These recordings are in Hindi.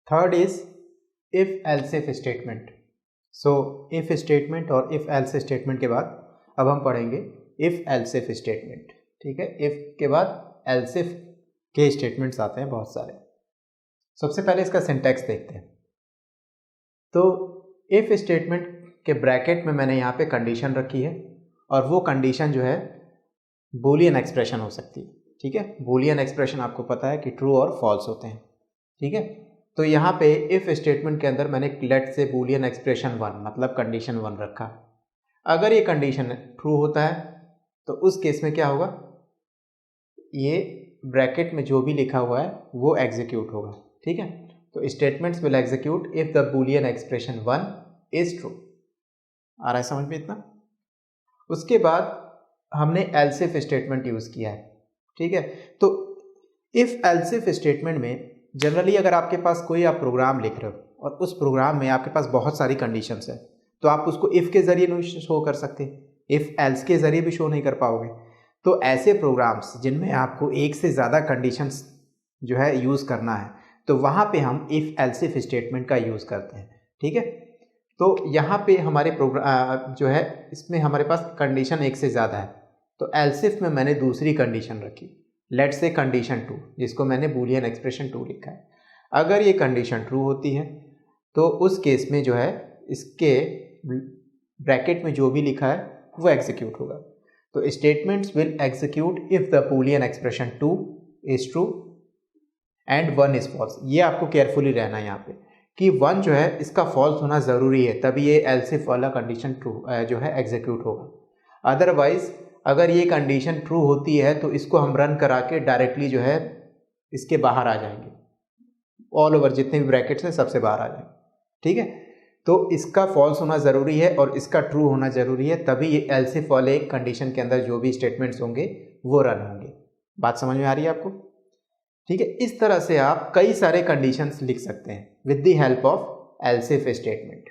Third is if else if statement. So if statement और इफ एल्स स्टेटमेंट के बाद अब हम पढ़ेंगे इफ एल्स इफ स्टेटमेंट। ठीक है, इफ के बाद एल्स इफ के स्टेटमेंट्स आते हैं बहुत सारे। सबसे पहले इसका सिंटैक्स देखते हैं। तो इफ स्टेटमेंट के ब्रैकेट में मैंने यहाँ पे कंडीशन रखी है और वो कंडीशन जो है बूलियन एक्सप्रेशन हो सकती है। ठीक है, बूलियन एक्सप्रेशन आपको पता है कि ट्रू और फॉल्स होते हैं। ठीक है, तो यहाँ पे इफ स्टेटमेंट के अंदर मैंने लेट से बूलियन एक्सप्रेशन 1 मतलब कंडीशन 1 रखा। अगर ये कंडीशन ट्रू होता है तो उस केस में क्या होगा, ये ब्रैकेट में जो भी लिखा हुआ है वो एग्जीक्यूट होगा। ठीक है, तो statements will execute if the Boolean expression 1 is true. आ रहा है समझ में इतना? उसके बाद हमने एल्स इफ स्टेटमेंट यूज किया है। ठीक है, तो इफ एल्स इफ स्टेटमेंट में जनरली अगर आपके पास कोई आप प्रोग्राम लिख रहे हो और उस प्रोग्राम में आपके पास बहुत सारी कंडीशंस है तो आप उसको इफ के जरिए नहीं शो कर सकते, इफ एल्स के जरिए भी शो नहीं कर पाओगे। तो ऐसे प्रोग्राम्स जिनमें आपको एक से ज़्यादा कंडीशंस जो है यूज़ करना है तो वहाँ पे हम इफ एल्स इफ स्टेटमेंट का यूज़ करते हैं। ठीक है, तो यहाँ पे हमारे प्रोग्राम जो है इसमें हमारे पास कंडीशन एक से ज़्यादा है तो एल्स इफ में मैंने दूसरी कंडीशन रखी, लेट्स से कंडीशन 2 जिसको मैंने बूलियन एक्सप्रेशन 2 लिखा है। अगर ये कंडीशन ट्रू होती है तो उस केस में जो है इसके ब्रैकेट में जो भी लिखा है वो एग्जीक्यूट होगा। तो statements will execute if the Boolean expression 2 is true and 1 is false. ये आपको केयरफुली रहना है यहाँ पे कि 1 जो है इसका फॉल्स होना ज़रूरी है तभी ये एल्स इफ वाला कंडीशन ट्रू जो है एग्जीक्यूट होगा। अदरवाइज अगर ये कंडीशन ट्रू होती है तो इसको हम रन करा के डायरेक्टली जो है इसके बाहर आ जाएंगे, ऑल ओवर जितने भी ब्रैकेट्स हैं सबसे बाहर आ जाएंगे। ठीक है, तो इसका फॉल्स होना ज़रूरी है और इसका ट्रू होना ज़रूरी है तभी ये एल्स इफ वाले कंडीशन के अंदर जो भी स्टेटमेंट्स होंगे वो रन होंगे। बात समझ में आ रही है आपको? ठीक है, इस तरह से आप कई सारे कंडीशंस लिख सकते हैं with the help of else if statement.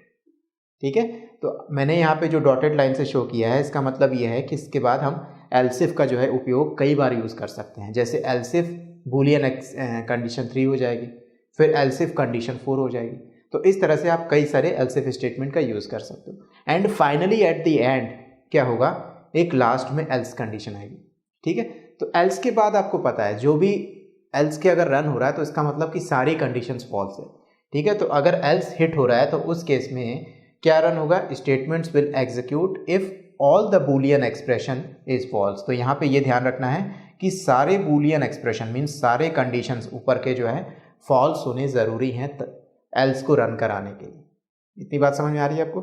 ठीक है, तो मैंने यहाँ पे जो डॉटेड लाइन से शो किया है इसका मतलब ये है कि इसके बाद हम एल्स इफ का जो है उपयोग कई बार यूज़ कर सकते हैं। जैसे एल्स इफ बूलियन कंडीशन 3 हो जाएगी, फिर एल्स इफ कंडीशन 4 हो जाएगी। तो इस तरह से आप कई सारे एल्स इफ स्टेटमेंट का यूज़ कर सकते हो। And finally at the end क्या होगा, एक लास्ट में एल्स कंडीशन आएगी। ठीक है, तो एल्स के बाद आपको पता है जो भी एल्स के अगर रन हो रहा है तो इसका मतलब कि सारी कंडीशंस फॉल्स है। ठीक है, तो अगर एल्स हिट हो रहा है तो उस केस में क्या रन होगा, statements will execute if all the Boolean expression is false. तो यहाँ पे ये ध्यान रखना है कि सारे बूलियन एक्सप्रेशन मीन्स सारे कंडीशंस ऊपर के जो है फॉल्स होने ज़रूरी हैं एल्स को रन कराने के लिए। इतनी बात समझ में आ रही है आपको?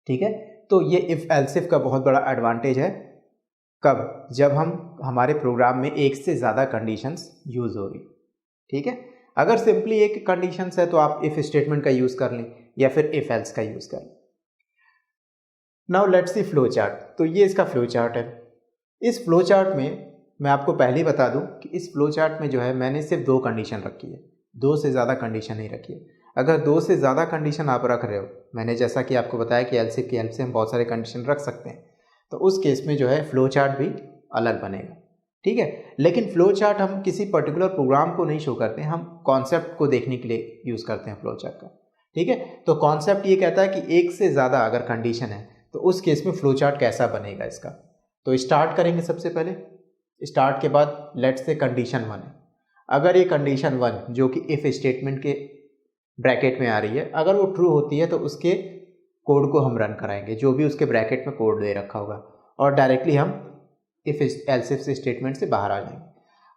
ठीक है, तो ये इफ एल्स इफ का बहुत बड़ा एडवांटेज है। कब? जब हम हमारे प्रोग्राम में एक से ज़्यादा कंडीशंस यूज़ हो रही। ठीक है, अगर सिंपली एक कंडीशंस है तो आप इफ स्टेटमेंट का यूज़ कर लें या फिर इफ एल्स का यूज़ कर लें। Now let's see flow chart. तो ये इसका फ्लो चार्ट है। इस फ्लो चार्ट में मैं आपको पहले ही बता दूं कि इस फ्लो चार्ट में जो है मैंने सिर्फ 2 कंडीशन रखी है, 2 से ज़्यादा कंडीशन नहीं रखी है। अगर 2 से ज़्यादा कंडीशन आप रख रहे हो, मैंने जैसा कि आपको बताया कि एल्स इफ की हेल्प से हम बहुत सारे कंडीशन रख सकते हैं, तो उस केस में जो है फ्लो चार्ट भी अलग बनेगा। ठीक है, लेकिन फ्लो चार्ट हम किसी पर्टिकुलर प्रोग्राम को नहीं शो करते हैं, हम कॉन्सेप्ट को देखने के लिए यूज़ करते हैं फ्लो चार्ट का। ठीक है, तो कॉन्सेप्ट ये कहता है कि एक से ज़्यादा अगर कंडीशन है तो उस केस में फ्लो चार्ट कैसा बनेगा इसका। तो स्टार्ट करेंगे सबसे पहले। स्टार्ट के बाद लेट्स से कंडीशन 1 है। अगर ये कंडीशन 1 जो कि इफ स्टेटमेंट के ब्रैकेट में आ रही है, अगर वो ट्रू होती है तो उसके कोड को हम रन कराएंगे, जो भी उसके ब्रैकेट में कोड दे रखा होगा, और डायरेक्टली हम इफ एल्स इफ स्टेटमेंट से बाहर आ जाएंगे।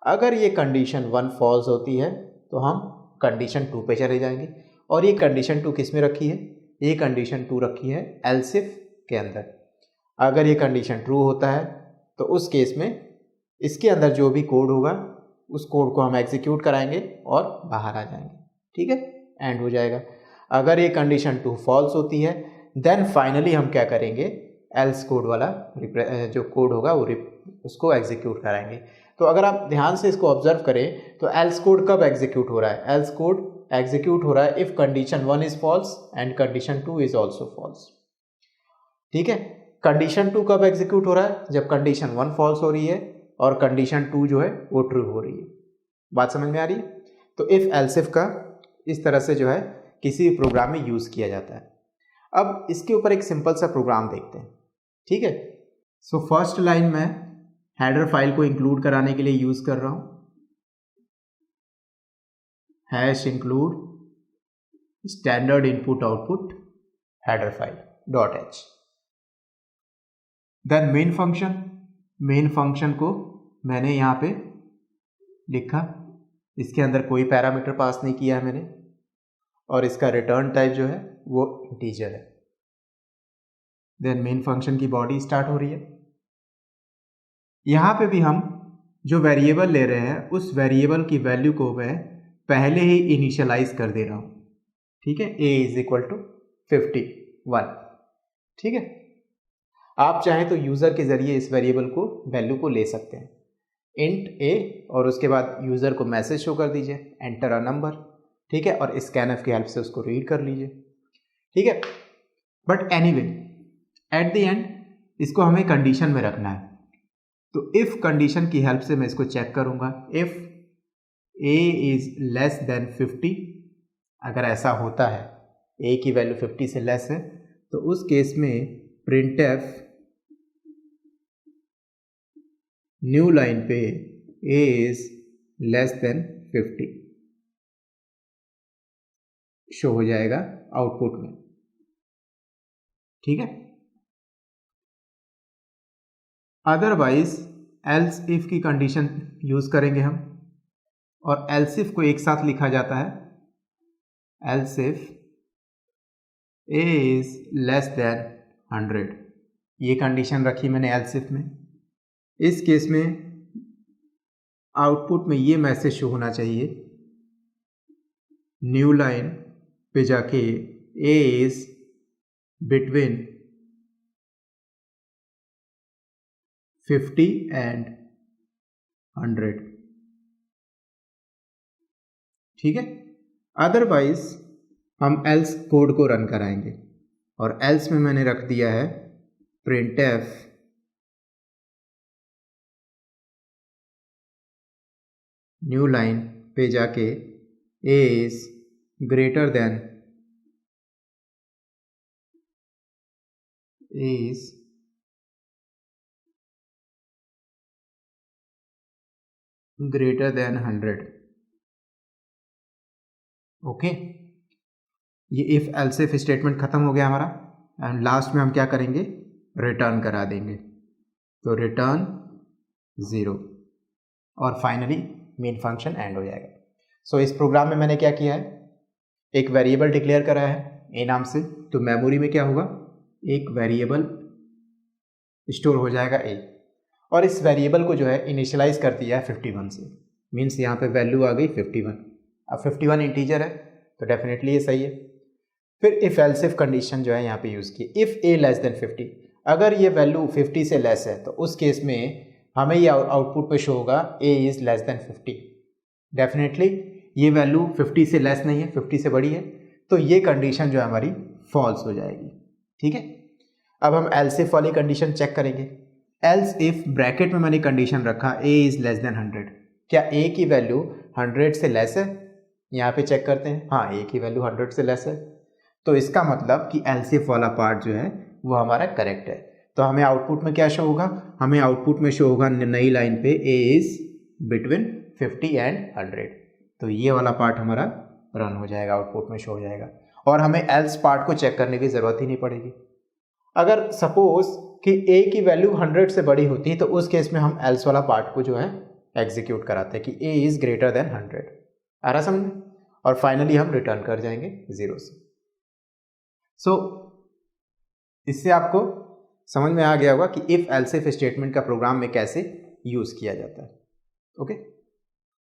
अगर ये कंडीशन 1 फॉल्स होती है तो हम कंडीशन 2 पे चले जाएंगे। और ये कंडीशन 2 किस में रखी है? ये कंडीशन 2 रखी है एल्स इफ के अंदर। अगर ये कंडीशन ट्रू होता है तो उस केस में इसके अंदर जो भी कोड होगा उस कोड को हम एग्जीक्यूट कराएंगे और बाहर आ जाएंगे। ठीक है, एंड हो जाएगा। अगर ये कंडीशन 2 फॉल्स होती है देन फाइनली हम क्या करेंगे, एल्स कोड वाला जो कोड होगा वो उसको एग्जीक्यूट कराएंगे। तो अगर आप ध्यान से इसको ऑब्जर्व करें तो एल्स कोड कब एग्जीक्यूट हो रहा है? एल्स कोड एग्जीक्यूट हो रहा है if condition 1 is false and condition 2 is also false. ठीक है, कंडीशन 2 कब एग्जीक्यूट हो रहा है? जब कंडीशन 1 फॉल्स हो रही है और कंडीशन 2 जो है वो ट्रू हो रही है। बात समझ में आ रही है? तो इफ एल्स इफ का इस तरह से जो है किसी भी प्रोग्राम में यूज़ किया जाता है। अब इसके ऊपर एक सिंपल सा प्रोग्राम देखते हैं, ठीक है। सो फर्स्ट लाइन में हेडर फाइल को इंक्लूड कराने के लिए यूज़ कर रहा हूँ hash include standard input output header file dot h. Then main function को मैंने यहाँ पे लिखा, इसके अंदर कोई पैरामीटर पास नहीं किया है मैंने, और इसका रिटर्न टाइप जो है वो इंटीजर है। देन मेन फंक्शन की बॉडी स्टार्ट हो रही है। यहाँ पे भी हम जो वेरिएबल ले रहे हैं उस वेरिएबल की वैल्यू को मैं पहले ही इनिशियलाइज कर दे रहा हूँ, ठीक है। a इज इक्वल टू 51, ठीक है। आप चाहें तो यूज़र के ज़रिए इस वेरिएबल को वैल्यू को ले सकते हैं, इंट a, और उसके बाद यूज़र को मैसेज शो कर दीजिए एंटर अ नंबर, ठीक है, और स्कैनफ की हेल्प से उसको रीड कर लीजिए, ठीक है। But anyway at the end इसको हमें कंडीशन में रखना है, तो इफ़ कंडीशन की हेल्प से मैं इसको चेक करूँगा। If a is less than 50, अगर ऐसा होता है a की वैल्यू 50 से लेस है, तो उस केस में printf न्यू लाइन पे a is less than 50 show हो जाएगा आउटपुट में, ठीक है। अदरवाइज एल्स इफ की कंडीशन यूज करेंगे हम, और एल्स इफ को एक साथ लिखा जाता है else if a is less than 100, ये कंडीशन रखी मैंने एल्स इफ में। इस केस में आउटपुट में ये मैसेज शो होना चाहिए, न्यू लाइन पे जाके a इज बिटवीन 50 एंड 100, ठीक है। अदरवाइज हम एल्स कोड को रन कराएंगे, और एल्स में मैंने रख दिया है printf न्यू लाइन पे जाके a is greater than greater than 100, okay. ये इफ एल्स इफ स्टेटमेंट खत्म हो गया हमारा, एंड लास्ट में हम क्या करेंगे, रिटर्न करा देंगे, तो रिटर्न 0, और फाइनली मेन फंक्शन एंड हो जाएगा। सो इस प्रोग्राम में मैंने क्या किया है, एक वेरिएबल डिक्लेयर करा है a नाम से, तो मेमोरी में क्या होगा, एक वेरिएबल स्टोर हो जाएगा a, और इस वेरिएबल को जो है इनिशियलाइज कर दिया है 51 से, मीन्स यहाँ पे वैल्यू आ गई 51। अब 51 इंटीजर है तो डेफिनेटली ये सही है। फिर इफ एल्स इफ कंडीशन जो है यहाँ पे यूज़ की, इफ़ a लेस देन 50, अगर ये वैल्यू 50 से लेस है तो उस केस में हमें ये आउटपुट पे शो होगा a is less than 50। Definitely ये वैल्यू 50 से लेस नहीं है, 50 से बड़ी है, तो ये कंडीशन जो है हमारी फॉल्स हो जाएगी, ठीक है। अब हम एल्स इफ वाली कंडीशन चेक करेंगे। एल्स इफ ब्रैकेट में मैंने कंडीशन रखा a इज़ लेस देन 100, क्या a की वैल्यू 100 से लेस है, यहाँ पे चेक करते हैं, हाँ a की वैल्यू 100 से लेस है, तो इसका मतलब कि एल्स इफ वाला पार्ट जो है वो हमारा करेक्ट है। तो हमें आउटपुट में क्या शो होगा, हमें आउटपुट में शो होगा नई लाइन पे a इज़ बिटवीन 50 एंड 100, तो ये वाला पार्ट हमारा रन हो जाएगा, आउटपुट में शो हो जाएगा, और हमें एल्स पार्ट को चेक करने की ज़रूरत ही नहीं पड़ेगी। अगर सपोज कि a की वैल्यू 100 से बड़ी होती है तो उस केस में हम एल्स वाला पार्ट को जो है एग्जीक्यूट कराते हैं कि a इज़ ग्रेटर देन 100, आ रहा समझ में, और फाइनली हम रिटर्न कर जाएंगे 0 से। सो इससे आपको समझ में आ गया होगा कि इफ एल्स इफ स्टेटमेंट का प्रोग्राम में कैसे यूज़ किया जाता है, ओके।